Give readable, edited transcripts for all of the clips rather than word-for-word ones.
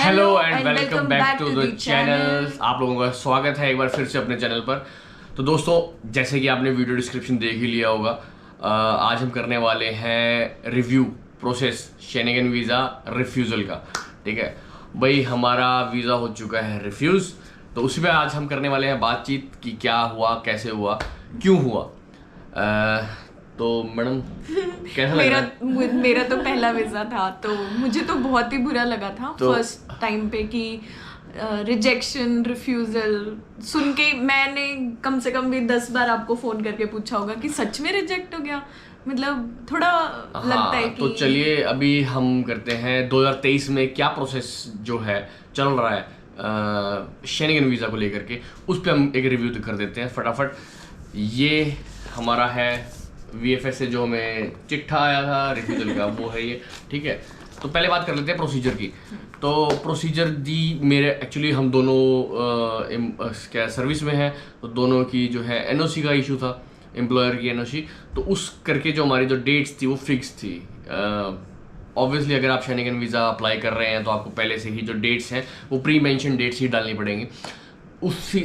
Hello and welcome back to the channel. आप लोगों का स्वागत है एक बार फिर से अपने चैनल पर। तो दोस्तों, जैसे कि आपने वीडियो डिस्क्रिप्शन देख ही लिया होगा, आज हम करने वाले हैं review process Schengen visa refusal का। ठीक है भाई, हमारा वीज़ा हो चुका है रिफ्यूज़, तो उसी पे आज हम करने वाले हैं बातचीत कि क्या हुआ, कैसे हुआ, क्यों हुआ। तो मैडम कैसा लग रहा है? मेरा तो पहला वीज़ा था, तो मुझे तो बहुत ही बुरा लगा था फर्स्ट टाइम पे कि रिजेक्शन रिफ्यूज़ल सुन के मैंने कम से कम भी 10 बार आपको फ़ोन करके पूछा होगा कि सच में रिजेक्ट हो गया। मतलब थोड़ा लगता है कि तो चलिए अभी हम करते हैं 2023 में क्या प्रोसेस जो है चल रहा है शेनेगन वीज़ा को लेकर के, उस पर हम एक रिव्यू कर देते हैं फटाफट। ये हमारा है VFS से जो हमें चिट्ठा आया था रिफ्यूज़ल का, वो है ये। ठीक है, तो पहले बात कर लेते हैं प्रोसीजर की। तो प्रोसीजर दी मेरे एक्चुअली हम दोनों क्या सर्विस में हैं, तो दोनों की जो है NOC का इशू था, एम्प्लॉयर की NOC। तो उस करके जो हमारी जो डेट्स थी वो फिक्स थी। ऑब्वियसली अगर आप शेनेगन वीज़ा अप्लाई कर रहे हैं तो आपको पहले से ही जो डेट्स हैं वो प्री मेंशन डेट्स ही डालनी पड़ेंगी उसी।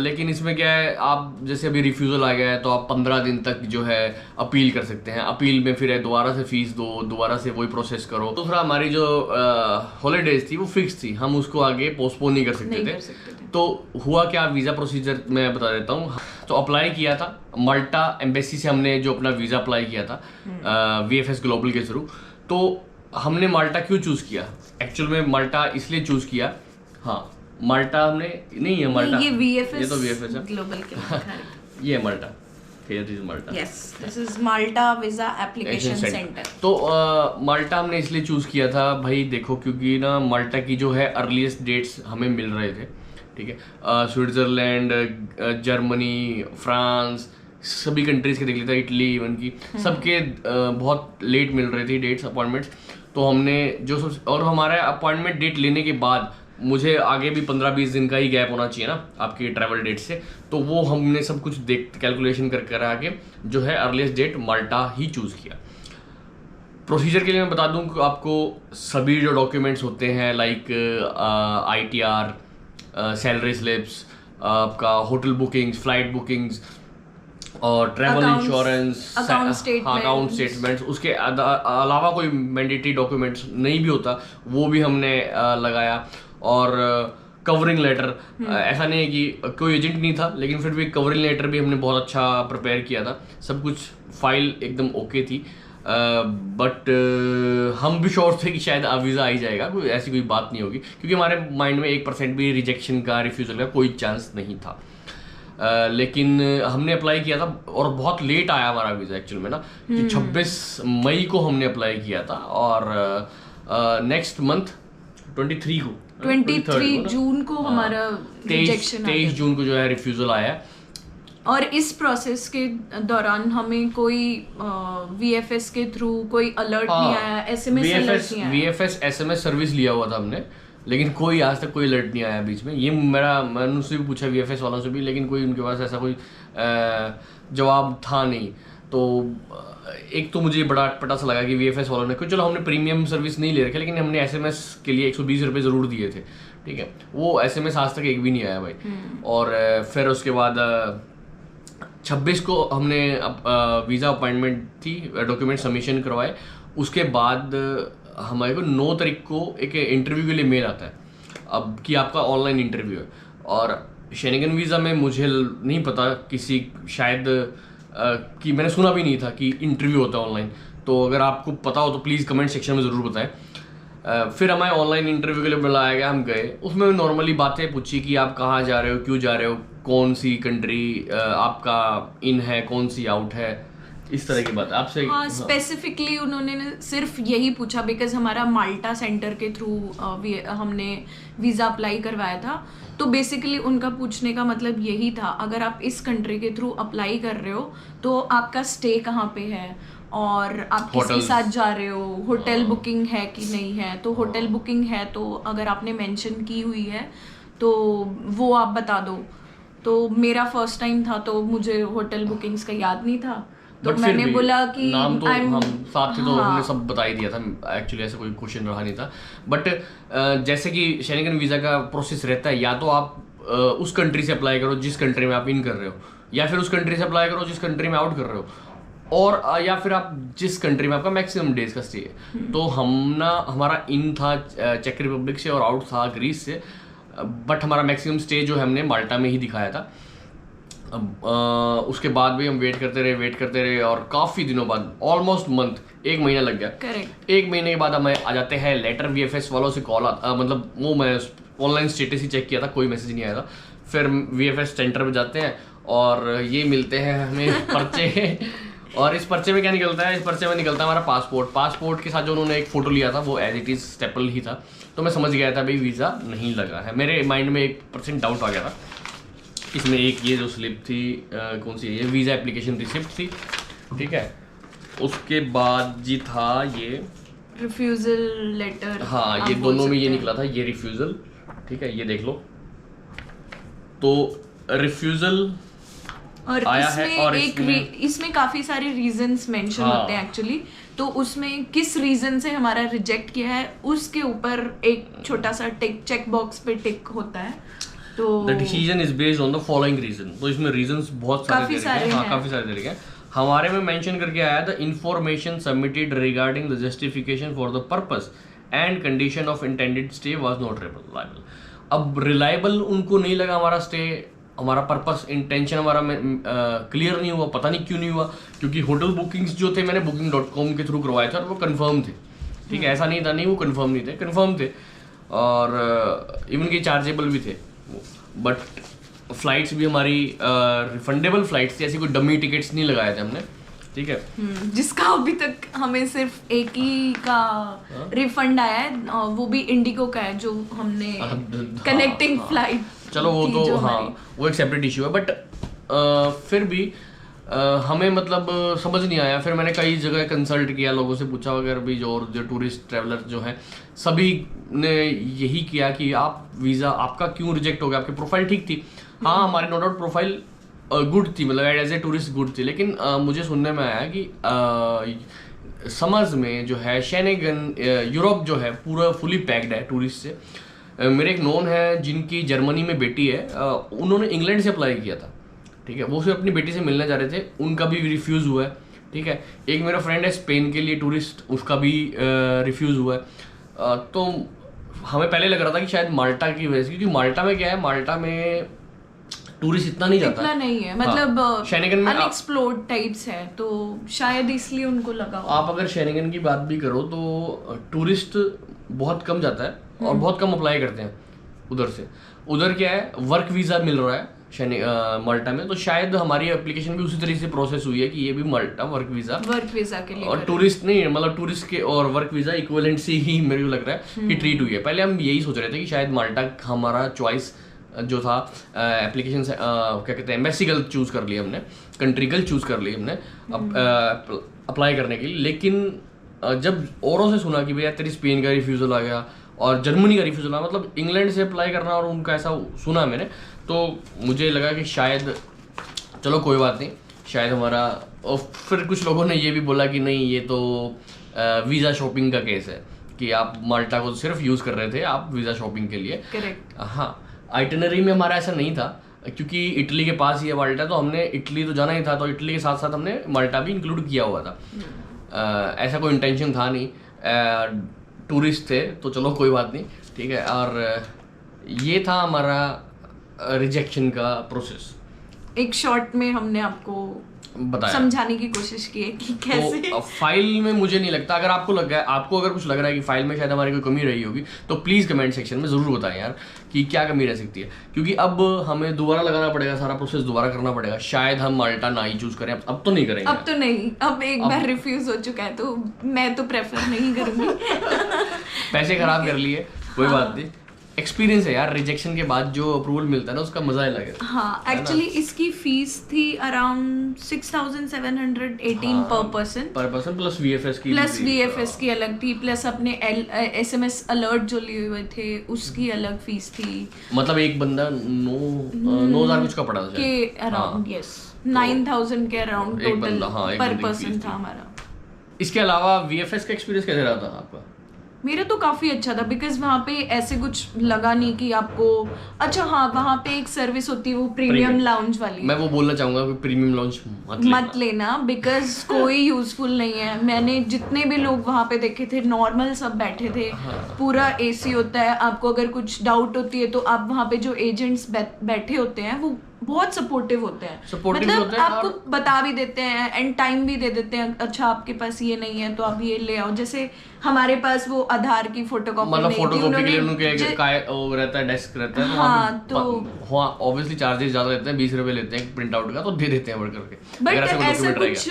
लेकिन इसमें क्या है, आप जैसे अभी रिफ्यूज़ल आ गया है तो आप 15 दिन तक जो है अपील कर सकते हैं। अपील में फिर दोबारा से फीस दो, दोबारा से वही प्रोसेस करो। दूसरा, हमारी जो हॉलीडेज थी वो फिक्स थी, हम उसको आगे पोस्टपोन नहीं कर सकते थे। तो हुआ क्या, वीज़ा प्रोसीजर मैं बता देता हूँ। तो अप्लाई किया था माल्टा एम्बेसी से, हमने जो अपना वीज़ा अप्लाई किया था VFS ग्लोबल के थ्रू। तो हमने माल्टा क्यों चूज़ किया, एक्चुअल में माल्टा इसलिए चूज़ किया, हाँ माल्टा हमने नहीं है माल्टा, ये VFS, ये तो VFS है ग्लोबल के ये Malta, this is Malta, yes this is Malta visa application centre. तो माल्टा हमने इसलिए चूज किया था भाई, देखो क्योंकि ना माल्टा की जो है अर्लीस्ट डेट्स हमें मिल रहे थे। ठीक है, स्विट्जरलैंड, जर्मनी, फ्रांस, सभी कंट्रीज के देख लेता, इटली इवन की, सबके बहुत लेट मिल रही थी डेट्स, अपॉइंटमेंट्स। तो हमने जो सब, और हमारा अपॉइंटमेंट डेट लेने के बाद मुझे आगे भी 15-20 दिन का ही गैप होना चाहिए ना आपकी ट्रैवल डेट से, तो वो हमने सब कुछ देख कैलकुलेशन कर आके जो है अर्लीस्ट डेट माल्टा ही चूज़ किया। प्रोसीजर के लिए मैं बता दूं कि आपको सभी जो डॉक्यूमेंट्स होते हैं लाइक ITR, सैलरी स्लिप्स, आपका होटल बुकिंग्स, फ्लाइट बुकिंग्स और ट्रैवल इंश्योरेंस, अकाउंट स्टेटमेंट्स, उसके अलावा कोई मैंडेटरी डॉक्यूमेंट्स नहीं भी होता वो भी हमने लगाया। और कवरिंग लेटर, ऐसा नहीं है कि कोई एजेंट नहीं था, लेकिन फिर भी कवरिंग लेटर भी हमने बहुत अच्छा प्रिपेयर किया था। सब कुछ फाइल एकदम ओके थी, बट हम भी श्योर थे कि शायद वीज़ा आ ही जाएगा, कोई ऐसी कोई बात नहीं होगी, क्योंकि हमारे माइंड में 1% भी रिजेक्शन का, रिफ्यूज़ल का कोई चांस नहीं था। लेकिन हमने अप्लाई किया था और बहुत लेट आया हमारा वीज़ा एक्चुअल में ना, कि 26 मई को हमने अप्लाई किया था और नेक्स्ट मंथ 23 जून को हमारा रिजेक्शन 23 जून को जो है रिफ्यूज़ल आया। और इस प्रोसेस के दौरान हमें कोई VFS के थ्रू कोई अलर्ट नहीं आया, SMS अलर्ट नहीं आया। VFS SMS सर्विस लिया हुआ था हमने, लेकिन कोई आज तक कोई अलर्ट नहीं आया बीच में। ये मैंने उनसे भी पूछा VFS वालों से भी, लेकिन कोई उनके पास ऐसा कोई जवाब था नहीं। तो एक तो मुझे बड़ा अटपटा सा लगा कि VFS वालों ने, क्योंकि चलो हमने प्रीमियम सर्विस नहीं ले रखी, लेकिन हमने SMS के लिए 120 रुपये ज़रूर दिए थे। ठीक है, वो SMS आज तक एक भी नहीं आया भाई। और फिर उसके बाद 26 को हमने वीज़ा अपॉइंटमेंट थी, डॉक्यूमेंट सबमिशन करवाए। उसके बाद हमारे को 9 तारीख को एक इंटरव्यू के लिए मेल आता है अब कि आपका ऑनलाइन इंटरव्यू है। और शेनेगन वीज़ा में मुझे नहीं पता किसी, शायद कि मैंने सुना भी नहीं था कि इंटरव्यू होता है ऑनलाइन। तो अगर आपको पता हो तो प्लीज़ कमेंट सेक्शन में ज़रूर बताएं। फिर हमें ऑनलाइन इंटरव्यू के लिए बुलाया गया, हम गए। उसमें नॉर्मली बातें पूछी कि आप कहाँ जा रहे हो, क्यों जा रहे हो, कौन सी कंट्री आपका इन है, कौन सी आउट है, इस तरह की बात आपसे। हाँ, स्पेसिफिकली उन्होंने सिर्फ यही पूछा, बिकॉज हमारा माल्टा सेंटर के थ्रू हमने वीज़ा अप्लाई करवाया था। तो बेसिकली उनका पूछने का मतलब यही था, अगर आप इस कंट्री के थ्रू अप्लाई कर रहे हो तो आपका स्टे कहाँ पे है और आप किसके साथ जा रहे हो, होटल बुकिंग है कि नहीं है। तो होटल बुकिंग है तो अगर आपने मेंशन की हुई है तो वो आप बता दो। तो मेरा फर्स्ट टाइम था तो मुझे होटल बुकिंग्स का याद नहीं था, तो But फिर मैंने भी बोला कि नाम तो हम साथ थे तो हाँ। हमने सब बता ही दिया था, एक्चुअली ऐसा कोई क्वेश्चन रहा नहीं था। बट जैसे कि शेंगन वीज़ा का प्रोसेस रहता है, या तो आप उस कंट्री से अप्लाई करो जिस कंट्री में आप इन कर रहे हो, या फिर उस कंट्री से अप्लाई करो जिस कंट्री में आउट कर रहे हो, और या फिर आप जिस कंट्री में आपका मैक्सिमम डेज का स्टे है। तो हमारा इन था चेक रिपब्लिक से और आउट था ग्रीस से, बट हमारा मैक्सिमम स्टे जो है हमने माल्टा में ही दिखाया था। अब उसके बाद भी हम वेट करते रहे और काफ़ी दिनों बाद, ऑलमोस्ट मंथ, 1 महीना लग गया। करेक्ट। 1 महीने के बाद हमें आ जाते हैं लेटर, VFS वालों से कॉल आता, मतलब वो मैं ऑनलाइन स्टेटस ही चेक किया था, कोई मैसेज नहीं आया था। फिर VFS सेंटर पे जाते हैं और ये मिलते हैं हमें पर्चे और इस पर्चे में क्या निकलता है, इस पर्चे में निकलता है हमारा पासपोर्ट के साथ जो उन्होंने एक फ़ोटो लिया था वो एज इट इज़ स्टेपल ही था। तो मैं समझ गया था भाई वीज़ा नहीं लगा है, मेरे माइंड में 1% डाउट आ गया था। इसमें एक ये जो स्लिप थी, कौन सी, ये वीज़ा एप्लीकेशन रिसिप्ट थी, ठीक है। उसके बाद जी था ये रिफ्यूजल लेटर, हाँ, ये दोनों में ये निकला था, ये रिफ्यूज़ल, ठीक है, ये देख लो। तो रिफ्यूज़ल और आया इसमें है और इसमें काफी सारे रीजंस मेंशन हाँ। होते हैं एक्चुअली। तो उसमें किस रीजन से हमारा रिजेक्ट किया है उसके ऊपर एक छोटा सा टिक, चेक बॉक्स पे टिक होता है। तो the decision is based on the following reason. तो इसमें रीजंस बहुत सारे काफी सारे हाँ, हैं। काफी सारे तरीके हैं। हमारे में मेंशन करके आया the information submitted regarding the justification for the purpose and condition of intended stay was not reliable. अब रिलायबल उनको नहीं लगा हमारा स्टे, हमारा पर्पस, इंटेंशन हमारा क्लियर नहीं हुआ। पता नहीं क्यों नहीं हुआ, क्योंकि होटल बुकिंग्स जो थे मैंने booking.com के थ्रू करवाए थे और वो कंफर्म थे, ठीक है। ऐसा नहीं था नहीं वो कंफर्म नहीं थे, कंफर्म थे, और इवन के चार्जेबल भी थे। बट फ्लाइट्स भी हमारी रिफंडेबल फ्लाइट्स थी, ऐसी कोई डमी टिकट्स नहीं लगाए थे हमने, ठीक है। जिसका अभी तक हमें सिर्फ एक ही का रिफंड आया है, वो भी इंडिगो का है, जो हमने कनेक्टिंग फ्लाइट, चलो वो तो हाँ, वो एक सेपरेट इशू है। बट फिर भी हमें मतलब समझ नहीं आया। फिर मैंने कई जगह कंसल्ट किया, लोगों से पूछा वगैरह भी, जो टूरिस्ट ट्रैवलर जो हैं सभी ने यही किया कि आप वीज़ा आपका क्यों रिजेक्ट हो गया, आपकी प्रोफाइल ठीक थी। हाँ, हमारी नो डाउट प्रोफाइल गुड थी, मतलब एज ए टूरिस्ट गुड थी, लेकिन मुझे सुनने में आया कि समर्स में जो है शेनेगन यूरोप जो है पूरा फुली पैक्ड है टूरिस्ट से। मेरे एक नोन है जिनकी जर्मनी में बेटी है, उन्होंने इंग्लैंड से अप्लाई किया था, ठीक है। वो सिर्फ अपनी बेटी से मिलने जा रहे थे, उनका भी रिफ्यूज़ हुआ है, ठीक है। एक मेरा फ्रेंड है स्पेन के लिए टूरिस्ट, उसका भी रिफ्यूज़ हुआ है। तो हमें पहले लग रहा था कि शायद माल्टा की वजह से, क्योंकि माल्टा में क्या है, माल्टा में टूरिस्ट इतना नहीं जाता, इतना नहीं है, मतलब शेनेगन में अनएक्सप्लोर्ड टाइप्स है, तो शायद इसलिए उनको लगा। आप अगर शेनेगन की बात भी करो तो टूरिस्ट बहुत कम जाता है और बहुत कम अप्लाई करते हैं उधर से। उधर क्या है, वर्क वीज़ा मिल रहा है माल्टा में, तो शायद हमारी एप्लीकेशन भी उसी तरीके से प्रोसेस हुई है कि ये भी माल्टा वर्क वीज़ा के लिए, और टूरिस्ट नहीं, मतलब टूरिस्ट के और वर्क वीज़ा इक्विवेलेंट से ही मेरे को लग रहा है कि ट्रीट हुई है। पहले हम यही सोच रहे थे कि शायद माल्टा हमारा चॉइस जो था एप्लीकेशन से क्या कहते हैं, एम्बेसी गलत चूज़ कर लिया हमने, कंट्री गलत चूज़ कर ली हमने अप्लाई करने के लिए। लेकिन जब औरों से सुना कि भैया तेरी स्पेन का रिफ्यूज़ल आ गया और जर्मनी का रिफ्यूज़ल आ, मतलब इंग्लैंड से अप्लाई करना, और उनका ऐसा सुना मैंने, तो मुझे लगा कि शायद चलो कोई बात नहीं, शायद हमारा। और फिर कुछ लोगों ने ये भी बोला कि नहीं, ये तो वीज़ा शॉपिंग का केस है, कि आप माल्टा को सिर्फ यूज़ कर रहे थे आप वीज़ा शॉपिंग के लिए। करेक्ट। हाँ, आइटनरी में हमारा ऐसा नहीं था, क्योंकि इटली के पास ही है माल्टा, तो हमने इटली तो जाना ही था, तो इटली के साथ साथ हमने माल्टा भी इंक्लूड किया हुआ था। ऐसा कोई इंटेंशन था नहीं, टूरिस्ट थे तो चलो कोई बात नहीं, ठीक है। और ये था हमारा रिजेक्शन का प्रोसेस। एक शॉर्ट में हमने आपको बताया, समझाने की कोशिश की है कि कैसे। तो फाइल में मुझे नहीं लगता, अगर आपको लग गया, आपको अगर कुछ लग रहा है कि फाइल में शायद हमारी कोई कमी रही होगी, तो प्लीज़ कमेंट सेक्शन में ज़रूर बताएं यार कि क्या कमी रह सकती है, क्योंकि अब हमें दोबारा लगाना पड़ेगा, सारा प्रोसेस दोबारा करना पड़ेगा। शायद हम माल्टा ना ही चूज़ करें, अब तो नहीं करेंगे, अब तो नहीं, अब एक बार रिफ्यूज हो चुका है, तो मैं तो प्रेफर नहीं करूँगी। पैसे खराब कर लिए, कोई बात नहीं, एक्सपीरियंस है यार, रिजेक्शन के बाद जो अप्रूवल मिलता है ना उसका मजा अलग है। हाँ, एक्चुअली इसकी फीस थी अराउंड 6,718 पर पर्सन प्लस वीएफएस की अलग थी, प्लस अपने SMS अलर्ट जो लिए हुए थे उसकी अलग फीस थी। मतलब एक बंदा 9,000 कुछ का पड़ा था के अराउंड, यस 9,000 के अराउंड टोटल पर पर्सन था हमारा। इसके अलावा वीएफएस का एक्सपीरियंस कैसे रहा था आपका? मेरा तो काफ़ी अच्छा था, बिकॉज वहाँ पे ऐसे कुछ लगा नहीं कि आपको, अच्छा हाँ वहाँ पे एक सर्विस होती है वो प्रीमियम लाउंज वाली, मैं वो बोलना चाहूंगा कि प्रीमियम लाउंज मत लेना बिकॉज कोई यूजफुल नहीं है। मैंने जितने भी लोग वहाँ पे देखे थे नॉर्मल सब बैठे थे, पूरा AC होता है, आपको अगर कुछ डाउट होती है तो आप वहाँ पे जो एजेंट्स बैठे होते हैं वो बहुत सपोर्टिव होते हैं, मतलब आपको बता भी देते हैं एंड टाइम भी दे देते हैं, अच्छा आपके पास ये नहीं है तो आप ये ले आओ। जैसे हमारे पास वो आधार की फोटोकॉपी मतलब नहीं फोटोकॉपी के लिए उनके वो रहता है, डेस्क रहता है, हाँ तो ऑब्वियसली चार्जेस ज्यादा लेते हैं, 20 रुपए लेते हैं प्रिंट आउट का, तो दे देते हैं वर्कर के। बट ऐसा कुछ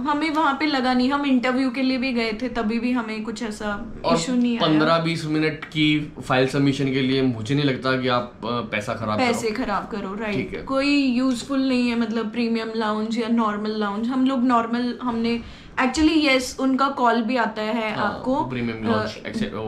हमें वहाँ पे लगा नहीं, हम इंटरव्यू के लिए भी गए थे तभी भी हमें कुछ ऐसा इशू नहीं आया। 15-20 मिनट की फाइल सबमिशन के लिए मुझे नहीं लगता कि आप पैसे खराब करो, राइट। कोई यूजफुल नहीं है, मतलब प्रीमियम लाउंज या नॉर्मल लाउंज, हम लोग नॉर्मल, हमने एक्चुअली यस उनका कॉल भी आता है आपको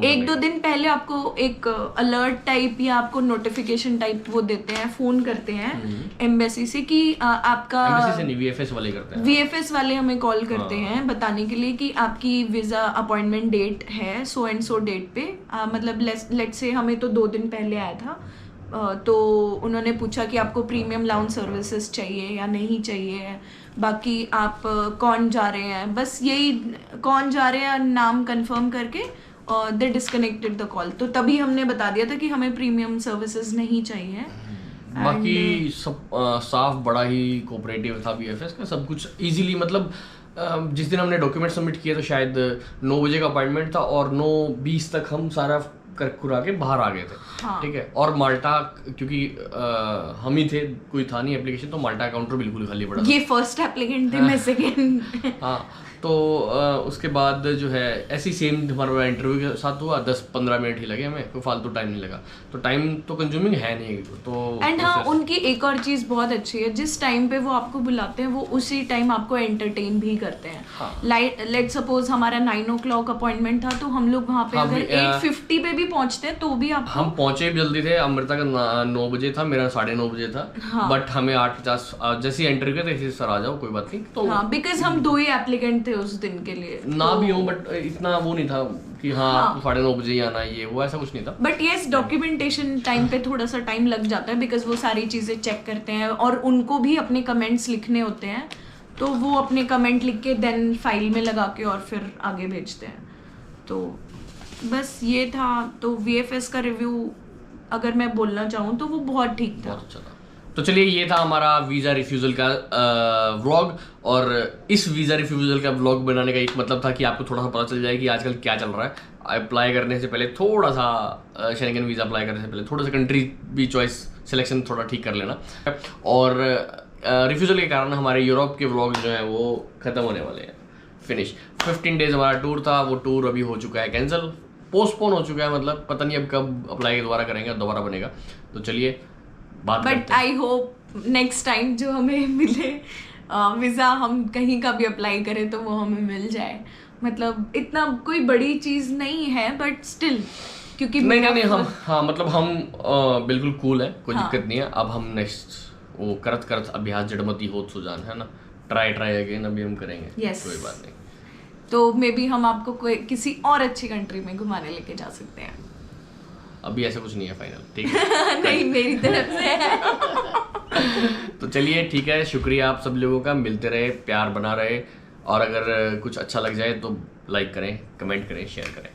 एक दो दिन पहले, आपको एक अलर्ट टाइप या आपको नोटिफिकेशन टाइप वो देते हैं, फोन करते हैं एम्बेसी से कि आपका, एम्बेसी से नहीं, वीएफएस वाले करते हैं, वीएफएस वाले हमें कॉल करते हैं बताने के लिए कि आपकी वीजा अपॉइंटमेंट डेट है सो एंड सो डेट पे, मतलब लेट से हमें तो 2 दिन पहले आया था, तो उन्होंने पूछा कि आपको प्रीमियम लाउंज सर्विसेज चाहिए या नहीं चाहिए, बाकी आप कौन जा रहे हैं, बस यही कौन जा रहे हैं नाम कंफर्म करके दे डिस्कनेक्टेड द कॉल। तो तभी हमने बता दिया था कि हमें प्रीमियम सर्विसेज नहीं चाहिए। बाकी सब साफ बड़ा ही कोऑपरेटिव था वीएफएस का, सब कुछ इजीली, मतलब जिस दिन हमने डॉक्यूमेंट सबमिट किए तो शायद 9 बजे का अपॉइंटमेंट था और 9:20 तक हम सारा कुरा के बाहर आ गए थे। हाँ। ठीक है, और माल्टा क्योंकि हम ही थे, कोई था नहीं एप्लीकेशन, तो माल्टा काउंटर बिल्कुल खाली पड़ा, ये फर्स्ट एप्लीकेंट थे, मैं सेकंड। हाँ, तो उसके बाद जो है ऐसी सेम हमारा इंटरव्यू के साथ हुआ, 10-15 मिनट ही लगे हमें, कोई फालतू टाइम नहीं लगा, तो टाइम तो कंज्यूमिंग है नहीं तो। एंड हाँ, उनकी एक और चीज़ बहुत अच्छी है, जिस टाइम पे वो आपको बुलाते हैं वो उसी टाइम आपको एंटरटेन भी करते हैं। हाँ। लेट सपोज हमारा 9 o'clock अपॉइंटमेंट था, तो हम लोग वहाँ पे अगर 8:50 पे भी पहुँचते हैं तो भी हम पहुँचे भी जल्दी थे, अमृता का 9 बजे था, मेरा 9:30 बजे था। हाँ। बट हमें 8:50 जैसे ही एंटर किया तैसे सर आ जाओ, कोई बात नहीं, तो हाँ, बिकॉज हम 2 ही एप्लीकेंट थे उस दिन के लिए, ना भी हो, बट इतना वो नहीं था कि हाँ 9:30 बजे ही आना, ये वो ऐसा कुछ नहीं था। बट यस, डॉक्यूमेंटेशन टाइम पे थोड़ा सा टाइम लग जाता है, बिकॉज वो सारी चीज़ें चेक करते हैं और उनको भी अपने कमेंट्स लिखने होते हैं, तो वो अपने कमेंट लिख के देन फाइल में लगा के और फिर आगे भेजते हैं। तो बस ये था। तो वीएफएस का रिव्यू अगर मैं बोलना चाहूँ तो वो बहुत ठीक था, बहुत अच्छा था। तो चलिए, ये था हमारा वीज़ा रिफ्यूज़ल का व्लॉग, और इस वीज़ा रिफ्यूज़ल का व्लॉग बनाने का एक मतलब था कि आपको थोड़ा सा पता चल जाए कि आजकल क्या चल रहा है। अप्लाई करने से पहले थोड़ा सा शेंगन वीज़ा अप्लाई करने से पहले थोड़ा सा कंट्री भी चॉइस सिलेक्शन थोड़ा ठीक कर लेना। और रिफ्यूज़ल के कारण हमारे यूरोप के व्लॉग जो हैं वो ख़त्म होने वाले हैं, फिनिश। 15 डेज हमारा टूर था, वो टूर अभी हो चुका है कैंसिल, पोस्टपोन हो चुका है, मतलब पता नहीं अब कब अप्लाई दोबारा करेंगे, दोबारा बनेगा। तो चलिए, but I hope next time जो हमें मिले वीज़ा, हम कहीं का भी अप्लाई करें तो वो हमें मिल जाए। मतलब इतना कोई बड़ी चीज़ नहीं है, बट स्टिल, क्योंकि नहीं हम, हाँ मतलब हम बिल्कुल कूल है, कोई दिक्कत नहीं है। अब हम नेक्स्ट वो करत अभ्यास जड़मती होत सुजान, है ना, ट्राई अगेन अभी हम करेंगे। कोई बात नहीं, तो मे बी हम आपको कोई किसी और अच्छी कंट्री में घुमाने लेके जा सकते हैं। अभी ऐसा कुछ नहीं है फाइनल, ठीक है? नहीं, मेरी तरफ से है। तो चलिए, ठीक है, शुक्रिया आप सब लोगों का, मिलते रहे, प्यार बना रहे, और अगर कुछ अच्छा लग जाए तो लाइक करें, कमेंट करें, शेयर करें।